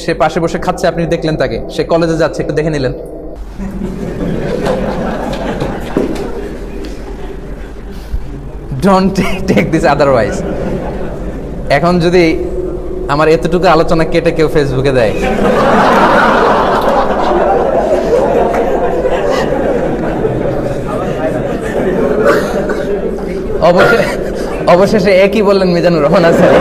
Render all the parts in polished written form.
সে পাশে বসে খাচ্ছে, আপনি দেখলেন তাকে, সে কলেজে যাচ্ছে, একটু দেখে নিলেন। Don't take this otherwise. এখন যদি আমার এতটুকু আলোচনা কেটে কেউ ফেসবুকে দেয়, অবশেষে একই বললেন মিজানুর রহমান আজহারী।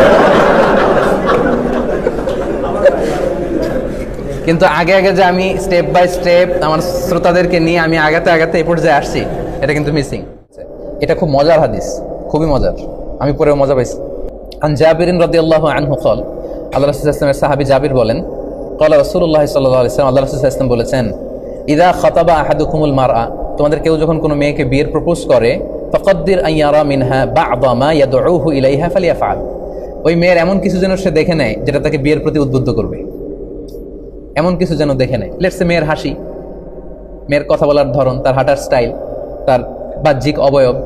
কিন্তু আগে আগে যে আমি স্টেপ বাই স্টেপ আমার শ্রোতাদেরকে নিয়ে আমি আগাতে আগাতে এই পর্যায়ে আসছি, এটা কিন্তু মিসিং। এটা খুব মজার হাদিস, খুবই মজার, আমি পরেও মজা পাইছি। আন জাবিরিন রাদিয়াল্লাহু আনহু قال, আল্লাহ রাসূল সাল্লাল্লাহু আলাইহি ওয়াসাল্লামের সাহাবী জাবির বলেন, قال রাসূলুল্লাহ সাল্লাল্লাহু আলাইহি ওয়াসাল্লাম, আল্লাহ রাসূল সাল্লাল্লাহু আলাইহি ওয়াসাল্লাম বলেছেন, ইযা খাতাবা আহাদুকুমুল মারআ, তোমাদের কেউ যখন কোনো মেয়েকে বিয়ের প্রপোজ করে, ফাকাদ্দির আন ইয়ারা মিনহা বা'দা মা ইয়াদউহু ইলাইহা ফালিয়াফআল, ওই মেয়ের এমন কিছু যেন সে দেখে নেয় যেটা তাকে বিয়ের প্রতি উদ্বুদ্ধ করবে, এমন কিছু যেন দেখে নেয়। লেটস সে মেয়ের হাসি, মেয়ের কথা বলার ধরন, তার হাঁটার স্টাইল, তার বাহ্যিক অবয়ব,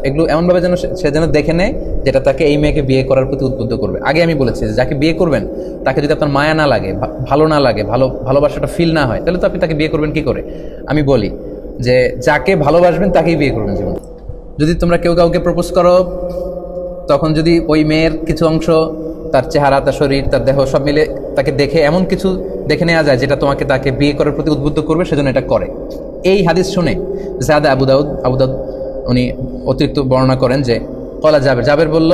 এগুলো এমনভাবে যেন সে যেন দেখে নেয় যেটা তাকে এই মেয়েকে বিয়ে করার প্রতি উদ্বুদ্ধ করবে। আগে আমি বলেছি যে যাকে বিয়ে করবেন তাকে যদি আপনার মায়া না লাগে, ভালো না লাগে, ভালোবাসাটা ফিল না হয়, তাহলে তো আপনি তাকে বিয়ে করবেন কি করে? আমি বলি যে যাকে ভালোবাসবেন তাকেই বিয়ে করবেন জীবন। যদি তোমরা কেউ কাউকে প্রপোজ করো, তখন যদি ওই মেয়ের কিছু অংশ, তার চেহারা, তার শরীর, তার দেহ সব মিলে তাকে দেখে এমন কিছু দেখে নেওয়া যায় যেটা তাকে বিয়ে করার প্রতি উদ্বুদ্ধ করবে, সেজন্য এটা করে। এই হাদিস শুনে জাদা আবু দাউদ উনি অতিরিক্ত বর্ণনা করেন যে, কলা জাবের বলল,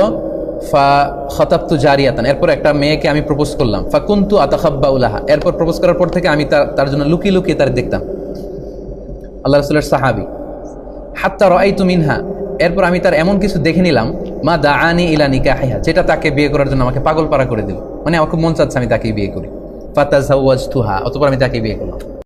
ফা খতাবতু জারিয়াতান, এরপর একটা মেয়েকে আমি প্রপোজ করলাম, ফা কুনতু আতাখাব্বাউ লাহা, এরপর প্রপোজ করার পর থেকে আমি তার জন্য লুকিয়ে লুকিয়ে তার দেখতাম। আল্লাহ রাসূলের সাহাবী, হাত্তা রাআইতু মিনহা, এরপর আমি তার এমন কিছু দেখে নিলাম, মা দাআনি ইলা নিকাহিহা, যেটা তাকে বিয়ে করার জন্য আমাকে পাগল পারা করে দিল, মানে আমার খুব মন চাচ্ছে আমি তাকেই বিয়ে করি। ফাতাযাওয়াজতুহা, অতঃপর আমি তাকে বিয়ে করলাম।